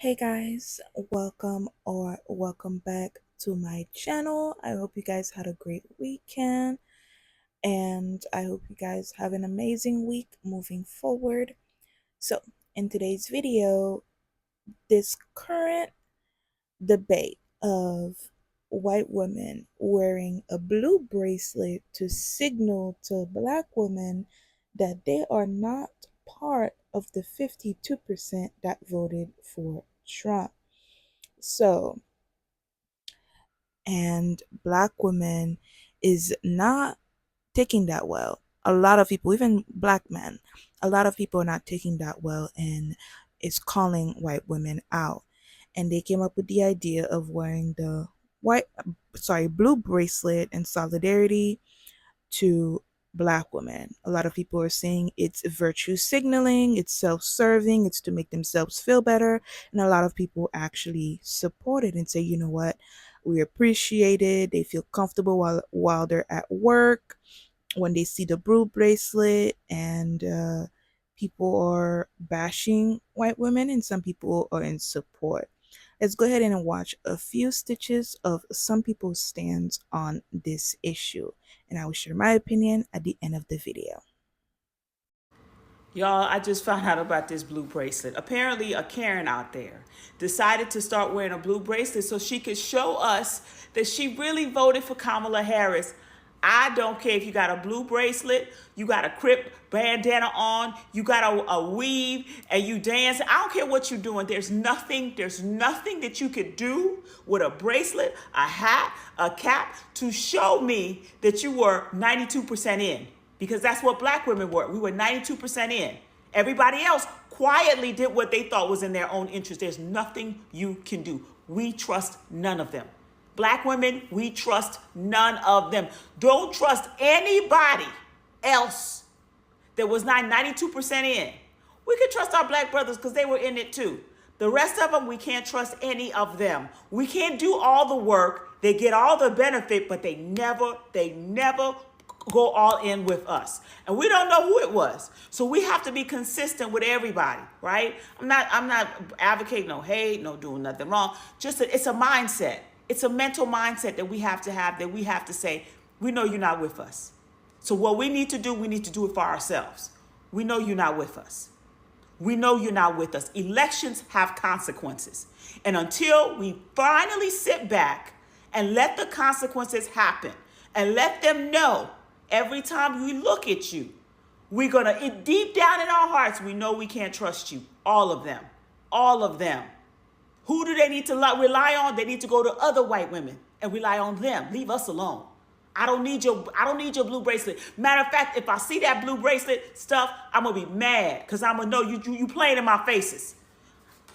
Hey guys, welcome back to my channel. I hope you guys had a great weekend and I hope you guys have an amazing week moving forward. So, in today's video, this current debate of white women wearing a blue bracelet to signal to black women that they are not part of the 52% that voted for Trump. So, and black women is not taking that well. A lot of people, even black men, a lot of people are not taking that well, and it's calling white women out. And they came up with the idea of wearing the blue bracelet in solidarity to black women. A lot of people are saying it's virtue signaling, it's self-serving, it's to make themselves feel better, and a lot of people actually support it and say, you know what, we appreciate it. They feel comfortable while they're at work when they see the blue bracelet, and people are bashing white women and some people are in support. Let's go ahead and watch a few stitches of some people's stands on this issue, and I will share my opinion at the end of the video. Y'all, I just found out about this blue bracelet. Apparently, a Karen out there decided to start wearing a blue bracelet so she could show us that she really voted for Kamala Harris. I don't care if you got a blue bracelet, you got a Crip bandana on, you got a weave, and you dance. I don't care what you're doing. There's nothing that you could do with a bracelet, a hat, a cap to show me that you were 92% in. Because that's what black women were. We were 92% in. Everybody else quietly did what they thought was in their own interest. There's nothing you can do. We trust none of them. Black women, we trust none of them. Don't trust anybody else that was not 92% in. We can trust our black brothers because they were in it too. The rest of them, we can't trust any of them. We can't do all the work. They get all the benefit, but they never go all in with us. And we don't know who it was. So we have to be consistent with everybody, right? I'm not advocating no hate, no doing nothing wrong. It's a mindset. It's a mental mindset that we have, that we have to say, we know you're not with us. So what we need to do it for ourselves. We know you're not with us. We know you're not with us. Elections have consequences. And until we finally sit back and let the consequences happen and let them know every time we look at you, we're going to, deep down in our hearts, we know we can't trust you. All of them. All of them. Who do they need to rely on? They need to go to other white women and rely on them. Leave us alone. I don't need your blue bracelet. Matter of fact, if I see that blue bracelet stuff, I'm going to be mad because I'm going to know you playing in my faces.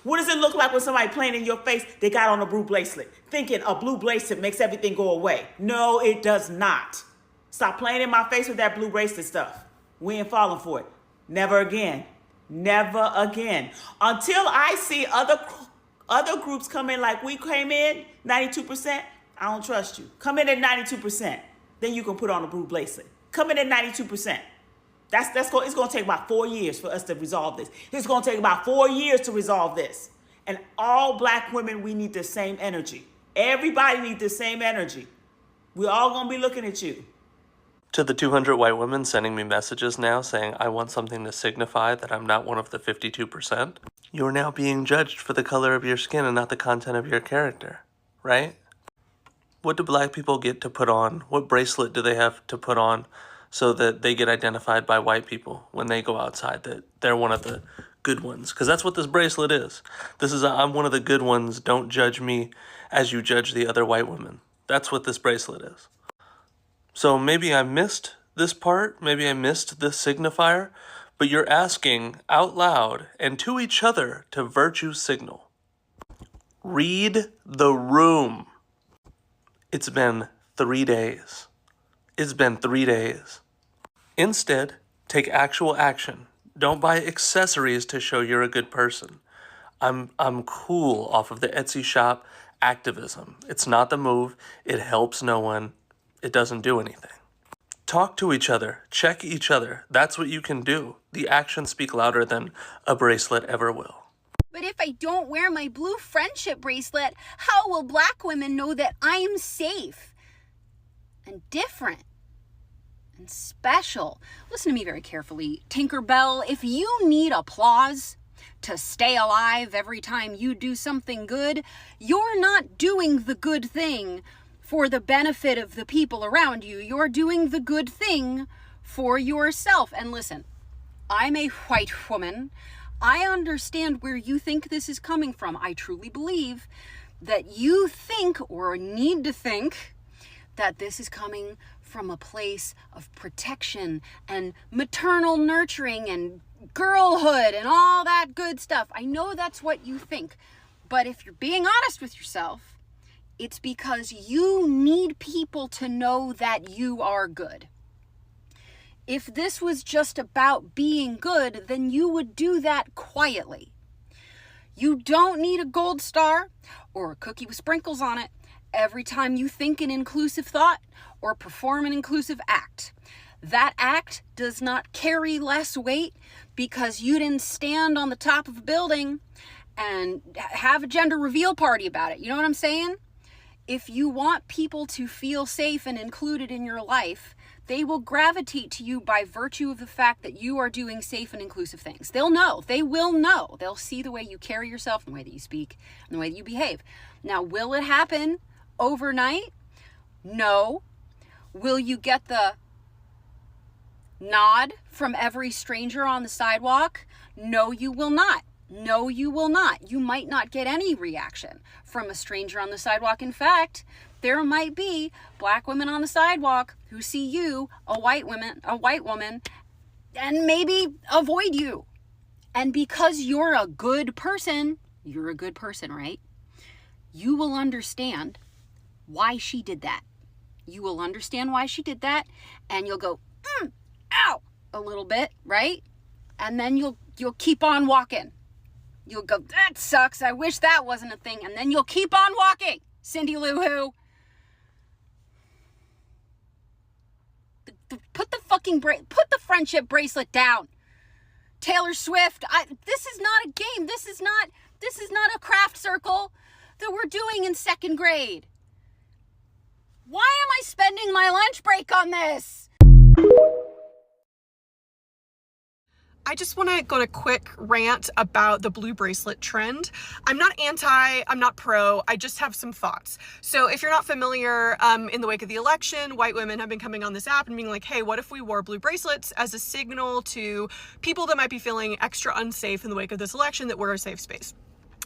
What does it look like when somebody playing in your face? They got on a blue bracelet, thinking a blue bracelet makes everything go away. No, it does not. Stop playing in my face with that blue bracelet stuff. We ain't falling for it. Never again. Never again. Until I see other groups come in like we came in, 92%, I don't trust you. Come in at 92%. Then you can put on a blue bracelet. Come in at 92%. It's going to take about 4 years for us to resolve this. It's going to take about 4 years to resolve this. And all black women, we need the same energy. Everybody needs the same energy. We're all going to be looking at you. To the 200 white women sending me messages now saying I want something to signify that I'm not one of the 52%, you're now being judged for the color of your skin and not the content of your character, right? What do black people get to put on? What bracelet do they have to put on so that they get identified by white people when they go outside, that they're one of the good ones? Because that's what this bracelet is. This is I'm one of the good ones. Don't judge me as you judge the other white women. That's what this bracelet is. So maybe I missed this part, maybe I missed this signifier, but you're asking out loud and to each other to virtue signal. Read the room. It's been 3 days. It's been 3 days. Instead, take actual action. Don't buy accessories to show you're a good person. I'm cool off of the Etsy shop activism. It's not the move. It helps no one. It doesn't do anything. Talk to each other. Check each other. That's what you can do. The actions speak louder than a bracelet ever will. But if I don't wear my blue friendship bracelet, how will black women know that I'm safe and different and special? Listen to me very carefully, Tinkerbell. If you need applause to stay alive every time you do something good, you're not doing the good thing for the benefit of the people around you. You're doing the good thing for yourself. And listen, I'm a white woman. I understand where you think this is coming from. I truly believe that you think or need to think that this is coming from a place of protection and maternal nurturing and girlhood and all that good stuff. I know that's what you think. But if you're being honest with yourself, it's because you need people to know that you are good. If this was just about being good, then you would do that quietly. You don't need a gold star or a cookie with sprinkles on it every time you think an inclusive thought or perform an inclusive act. That act does not carry less weight because you didn't stand on the top of a building and have a gender reveal party about it. You know what I'm saying? If you want people to feel safe and included in your life, they will gravitate to you by virtue of the fact that you are doing safe and inclusive things. They'll know. They will know. They'll see the way you carry yourself, and the way that you speak, and the way that you behave. Now, will it happen overnight? No. Will you get the nod from every stranger on the sidewalk? No, you will not. No, you will not. You might not get any reaction from a stranger on the sidewalk. In fact, there might be black women on the sidewalk who see you, a white woman, and maybe avoid you. And because you're a good person, right? You will understand why she did that. You will understand why she did that, and you'll go, ow, a little bit, right? And then you'll keep on walking. You'll go, that sucks. I wish that wasn't a thing. And then you'll keep on walking. Cindy Lou Who. Put the friendship bracelet down. Taylor Swift. This is not a game. This is not a craft circle that we're doing in second grade. Why am I spending my lunch break on this? I just want to go on a quick rant about the blue bracelet trend. I'm not anti, I'm not pro, I just have some thoughts. So if you're not familiar, in the wake of the election, white women have been coming on this app and being like, hey, what if we wore blue bracelets as a signal to people that might be feeling extra unsafe in the wake of this election, that we're a safe space?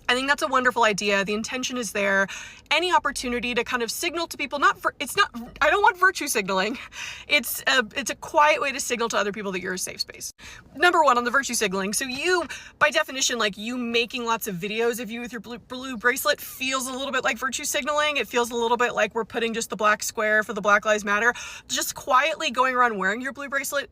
I think that's a wonderful idea. The intention is there. Any opportunity to kind of signal to people, I don't want virtue signaling. It's a quiet way to signal to other people that you're a safe space. Number one, on the virtue signaling. So you, by definition, like you making lots of videos of you with your blue bracelet feels a little bit like virtue signaling. It feels a little bit like we're putting just the black square for the Black Lives Matter. Just quietly going around wearing your blue bracelet,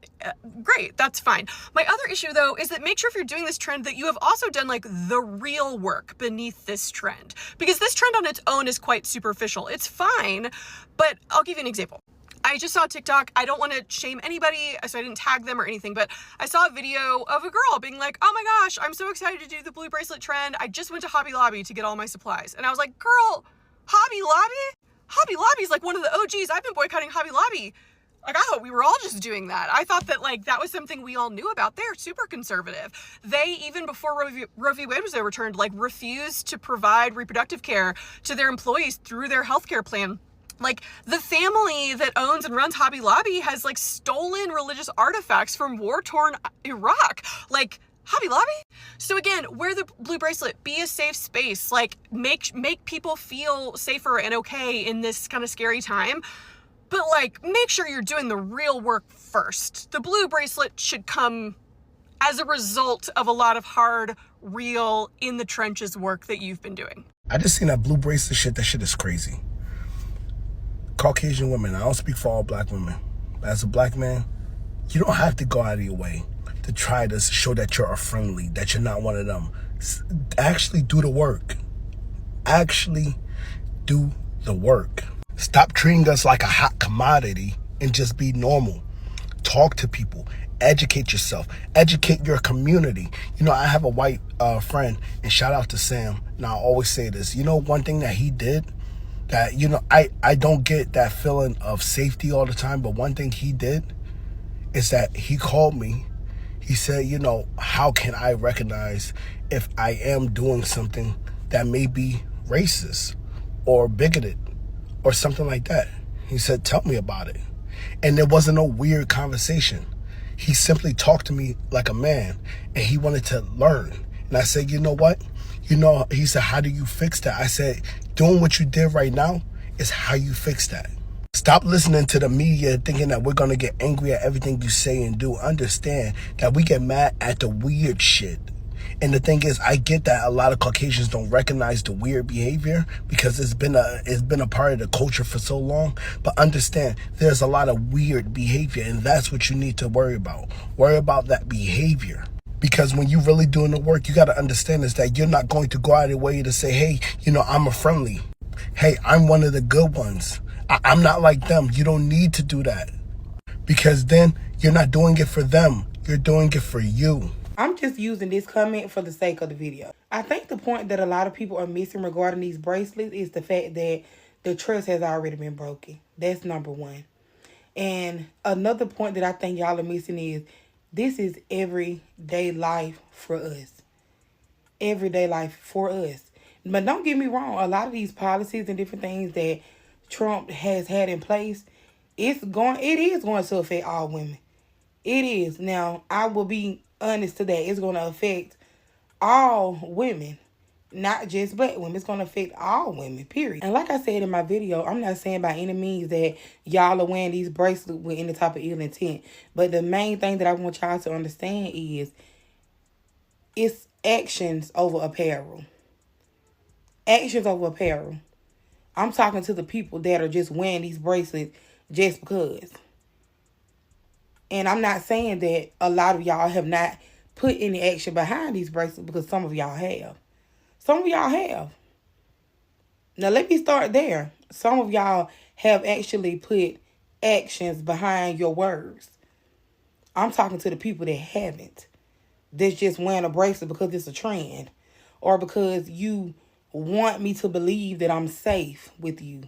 great, that's fine. My other issue though is that make sure if you're doing this trend that you have also done like the real work beneath this trend, because this trend on its own is quite superficial. It's fine, but I'll give you an example. I just saw TikTok. I don't want to shame anybody, so I didn't tag them or anything, but I saw a video of a girl being like, oh my gosh, I'm so excited to do the blue bracelet trend. I just went to Hobby Lobby to get all my supplies. And I was like, girl, Hobby Lobby? Hobby Lobby is like one of the OGs. I've been boycotting Hobby Lobby. Like, I thought we were all just doing that. I thought that, like, that was something we all knew about. They're super conservative. They, even before Roe v. Wade was overturned, like, refused to provide reproductive care to their employees through their healthcare plan. Like, the family that owns and runs Hobby Lobby has, like, stolen religious artifacts from war-torn Iraq. Like, Hobby Lobby? So again, wear the blue bracelet, be a safe space, like, make people feel safer and okay in this kind of scary time. But like, make sure you're doing the real work first. The blue bracelet should come as a result of a lot of hard, real, in the trenches work that you've been doing. I just seen that blue bracelet shit. That shit is crazy. Caucasian women, I don't speak for all black women. As a black man, you don't have to go out of your way to try to show that you're a friendly, that you're not one of them. Actually do the work. Actually do the work. Stop treating us like a hot commodity and just be normal. Talk to people. educate yourself, educate your community. You know, I have a white friend, and shout out to Sam. And I always say this, you know, one thing that he did that, you know, I don't get that feeling of safety all the time, but one thing he did is that he called me. He said, you know, how can I recognize if I am doing something that may be racist or bigoted or something like that? He said, tell me about it. And there wasn't no weird conversation. He simply talked to me like a man, and he wanted to learn. And I said, you know what? You know, he said, how do you fix that? I said, doing what you did right now is how you fix that. Stop listening to the media thinking that we're going to get angry at everything you say and do. Understand that we get mad at the weird shit. And the thing is, I get that a lot of Caucasians don't recognize the weird behavior because it's been a part of the culture for so long. But understand, there's a lot of weird behavior, and that's what you need to worry about. Worry about that behavior. Because when you're really doing the work, you got to understand is that you're not going to go out of your way to say, hey, you know, I'm a friendly. Hey, I'm one of the good ones. I'm not like them. You don't need to do that. Because then you're not doing it for them. You're doing it for you. I'm just using this comment for the sake of the video. I think the point that a lot of people are missing regarding these bracelets is the fact that the trust has already been broken. That's number one. And another point that I think y'all are missing is this is everyday life for us. Everyday life for us. But don't get me wrong, a lot of these policies and different things that Trump has had in place, it is going to affect all women. It is. Now, I will be honest to that. It's going to affect all women, not just black women. It's going to affect all women, period. And like I said in my video, I'm not saying by any means that y'all are wearing these bracelets with any type of ill intent. But the main thing that I want y'all to understand is it's actions over apparel. Actions over apparel. I'm talking to the people that are just wearing these bracelets just because. And I'm not saying that a lot of y'all have not put any action behind these bracelets, because some of y'all have. Some of y'all have. Now, let me start there. Some of y'all have actually put actions behind your words. I'm talking to the people that haven't. That's just wearing a bracelet because it's a trend, or because you want me to believe that I'm safe with you.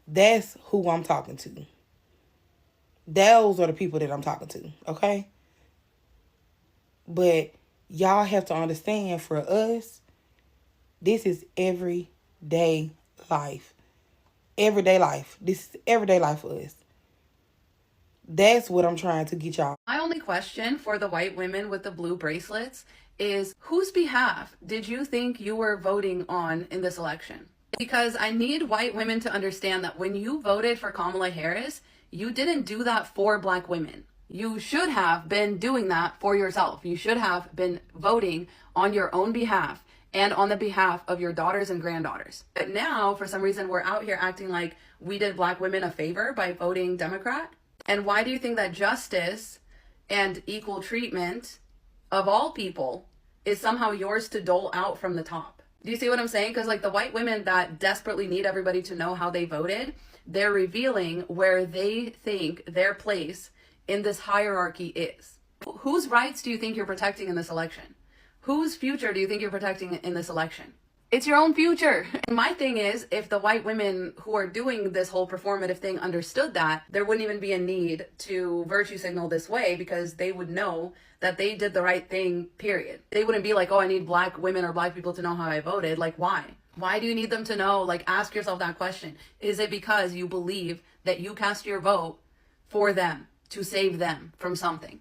That's who I'm talking to. Those are the people that I'm talking to, okay? But y'all have to understand, for us, this is everyday life. Everyday life. This is everyday life for us. That's what I'm trying to get y'all. My only question for the white women with the blue bracelets is, whose behalf did you think you were voting on in this election? Because I need white women to understand that when you voted for Kamala Harris, you didn't do that for black women. You should have been doing that for yourself. You should have been voting on your own behalf and on the behalf of your daughters and granddaughters. But now, for some reason, we're out here acting like we did black women a favor by voting Democrat. And why do you think that justice and equal treatment of all people is somehow yours to dole out from the top? Do you see what I'm saying? Because like the white women that desperately need everybody to know how they voted, they're revealing where they think their place in this hierarchy is. Whose rights do you think you're protecting in this election? Whose future do you think you're protecting in this election? It's your own future. And my thing is, if the white women who are doing this whole performative thing understood that, there wouldn't even be a need to virtue signal this way, because they would know that they did the right thing, period. They wouldn't be like, oh, I need black women or black people to know how I voted. Like, why? Why do you need them to know? Like, ask yourself that question. Is it because you believe that you cast your vote for them, to save them from something?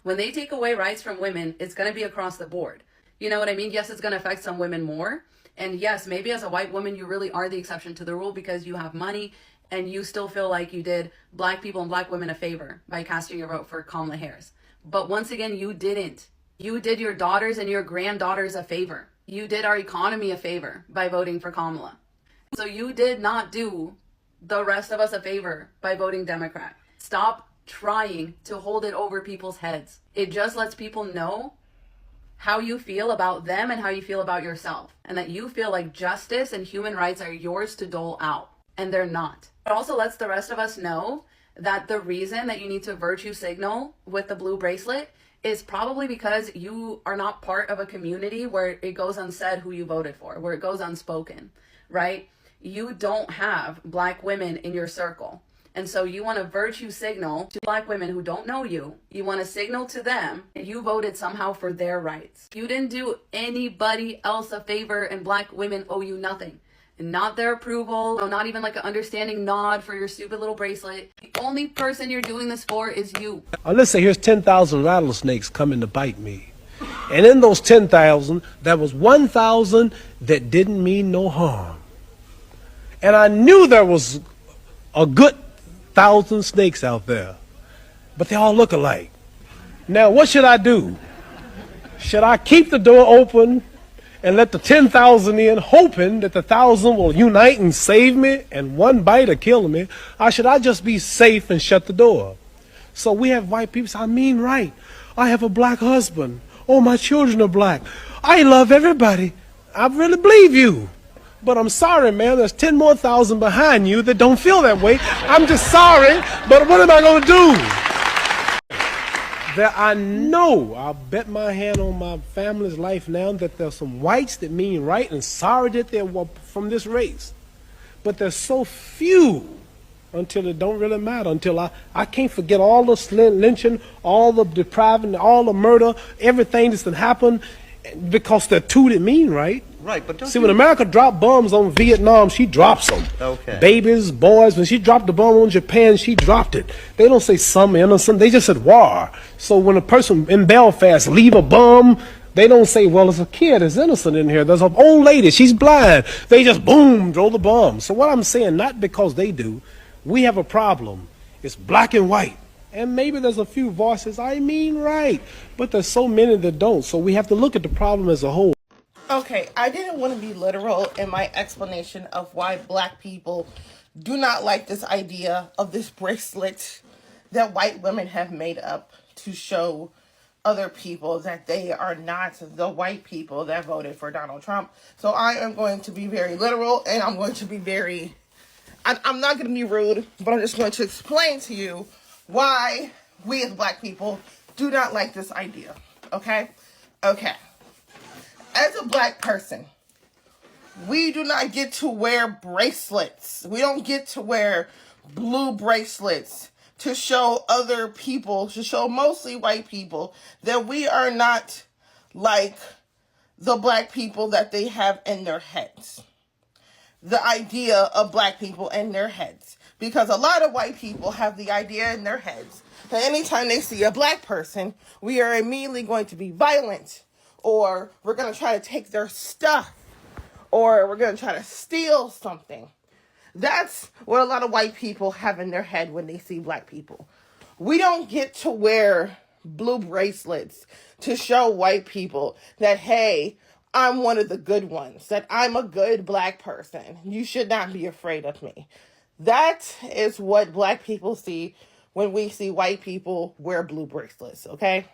When they take away rights from women, it's going to be across the board. You know what I mean? Yes, it's going to affect some women more. And yes, maybe as a white woman, you really are the exception to the rule because you have money and you still feel like you did black people and black women a favor by casting your vote for Kamala Harris. But once again, you didn't. You did your daughters and your granddaughters a favor. You did our economy a favor by voting for Kamala. So you did not do the rest of us a favor by voting Democrat. Stop trying to hold it over people's heads. It just lets people know how you feel about them and how you feel about yourself, and that you feel like justice and human rights are yours to dole out, and they're not. It also lets the rest of us know that the reason that you need to virtue signal with the blue bracelet is probably because you are not part of a community where it goes unsaid who you voted for, where it goes unspoken, right? You don't have Black women in your circle. And so you want to virtue signal to Black women who don't know you. You want to signal to them you voted somehow for their rights. You didn't do anybody else a favor, and Black women owe you nothing. Not their approval, no, not even like an understanding nod for your stupid little bracelet. The only person you're doing this for is you. Let's say here's 10,000 rattlesnakes coming to bite me. And in those 10,000, there was 1,000 that didn't mean no harm. And I knew there was a good 1,000 snakes out there, but they all look alike. Now, what should I do? Should I keep the door open and let the 10,000 in, hoping that the 1,000 will unite and save me and one bite will kill me? Or should I just be safe and shut the door? So we have white people say, I mean right. I have a Black husband. Oh, my children are Black. I love everybody. I really believe you. But I'm sorry, man, there's 10 more thousand behind you that don't feel that way. I'm just sorry, but what am I going to do? That I know, I'll bet my hand on my family's life now, that there's some whites that mean right and sorry that they're from this race. But there's so few until it don't really matter, until I can't forget all the lynching, all the depriving, all the murder, everything that's happened, because they're two that mean right. Right, but See, when America dropped bombs on Vietnam, she drops them. Okay. Babies, boys, when she dropped the bomb on Japan, she dropped it. They don't say some innocent, they just said war. So when a person in Belfast leave a bomb, they don't say, well, there's a kid that's innocent in here. There's an old lady, she's blind. They just, boom, throw the bomb. So what I'm saying, not because they do, we have a problem. It's black and white. And maybe there's a few voices, I mean right, but there's so many that don't. So we have to look at the problem as a whole. Okay, I didn't want to be literal in my explanation of why Black people do not like this idea of this bracelet that white women have made up to show other people that they are not the white people that voted for Donald Trump. So I am going to be very literal, and I'm going to be very, I'm not going to be rude, but I'm just going to explain to you why we as Black people do not like this idea. Okay? Okay. As a Black person, we do not get to wear bracelets. We don't get to wear blue bracelets to show other people, to show mostly white people, that we are not like the Black people that they have in their heads. The idea of Black people in their heads. Because a lot of white people have the idea in their heads that anytime they see a Black person, we are immediately going to be violent, or we're going to try to take their stuff, or we're going to try to steal something. That's what a lot of white people have in their head when they see Black people. We don't get to wear blue bracelets to show white people that, hey, I'm one of the good ones, that I'm a good Black person. You should not be afraid of me. That is what Black people see when we see white people wear blue bracelets, okay?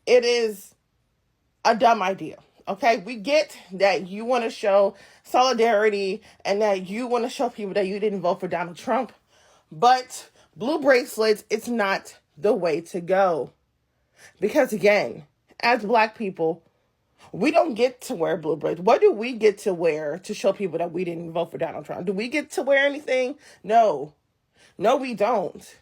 It is a dumb idea, okay? We get that you want to show solidarity and that you want to show people that you didn't vote for Donald Trump, but blue bracelets, it's not the way to go. Because again, as Black people, we don't get to wear blue bracelets. What do we get to wear to show people that we didn't vote for Donald Trump? Do we get to wear anything? No. No, we don't.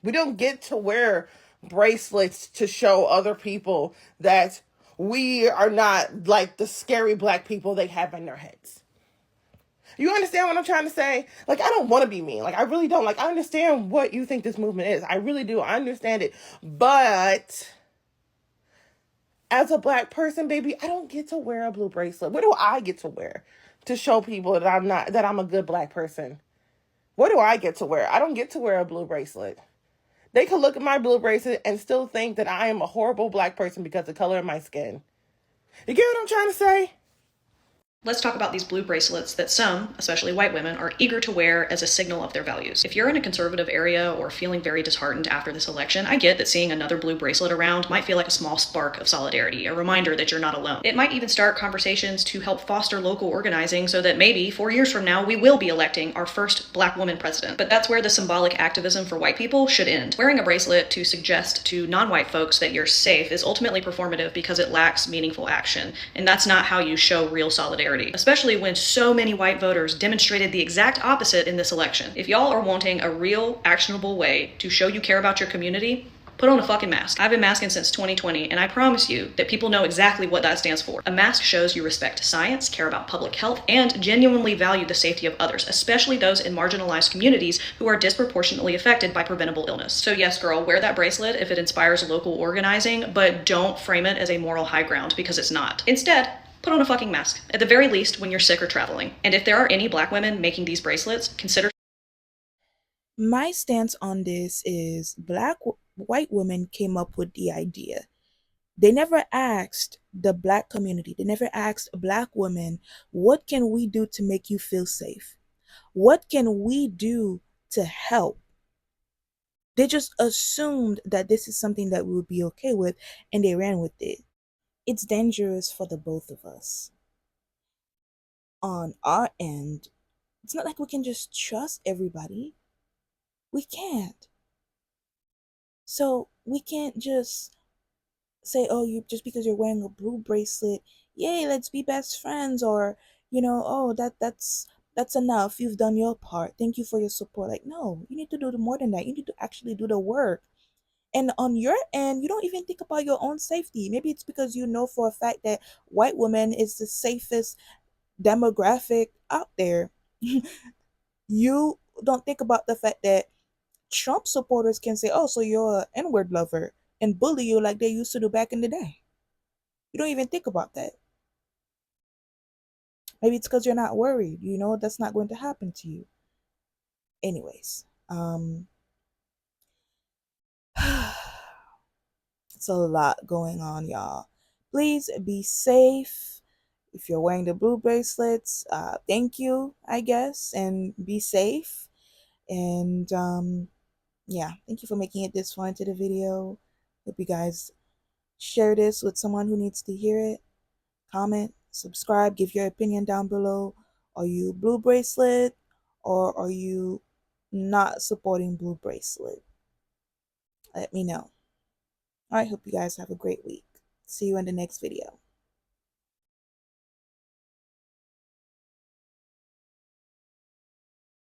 We don't get to wear bracelets to show other people that we are not like the scary Black people they have in their heads. You understand what I'm trying to say? Like, I don't want to be mean. Like, I really don't. Like, I understand what you think this movement is. I really do. I understand it. But as a Black person, baby, I don't get to wear a blue bracelet. What do I get to wear to show people that I'm a good Black person? What do I get to wear? I don't get to wear a blue bracelet. They could look at my blue bracelet and still think that I am a horrible Black person because of the color of my skin. You get what I'm trying to say? Let's talk about these blue bracelets that some, especially white women, are eager to wear as a signal of their values. If you're in a conservative area or feeling very disheartened after this election, I get that seeing another blue bracelet around might feel like a small spark of solidarity, a reminder that you're not alone. It might even start conversations to help foster local organizing so that maybe 4 years from now we will be electing our first black woman president. But that's where the symbolic activism for white people should end. Wearing a bracelet to suggest to non-white folks that you're safe is ultimately performative because it lacks meaningful action, and that's not how you show real solidarity, especially when so many white voters demonstrated the exact opposite in this election. If y'all are wanting a real, actionable way to show you care about your community, put on a fucking mask. I've been masking since 2020, and I promise you that people know exactly what that stands for. A mask shows you respect science, care about public health, and genuinely value the safety of others, especially those in marginalized communities who are disproportionately affected by preventable illness. So yes, girl, wear that bracelet if it inspires local organizing, but don't frame it as a moral high ground, because it's not. Instead, put on a fucking mask, at the very least when you're sick or traveling. And if there are any black women making these bracelets, consider. My stance on this is white women came up with the idea. They never asked the black community, they never asked black women, what can we do to make you feel safe? What can we do to help? They just assumed that this is something that we would be okay with, and they ran with it. It's dangerous for the both of us. On our end, it's not like we can just trust everybody. We can't. So we can't just say, oh, you just because you're wearing a blue bracelet, yay, let's be best friends, or oh, that's enough. You've done your part. Thank you for your support. Like, no, you need to do more than that. You need to actually do the work. And on your end, you don't even think about your own safety. Maybe it's because you know for a fact that white women is the safest demographic out there. You don't think about the fact that Trump supporters can say, oh, so you're an N word lover and bully you like they used to do back in the day. You don't even think about that. Maybe it's because you're not worried. You know that's not going to happen to you. Anyways, it's a lot going on, y'all. Please be safe. If you're wearing the blue bracelets, thank you, I guess, and be safe. And yeah, thank you for making it this far into the video. Hope you guys share this with someone who needs to hear it. Comment, subscribe, give your opinion down below. Are you blue bracelet or are you not supporting blue bracelet? Let me know. All right, hope you guys have a great week. See you in the next video.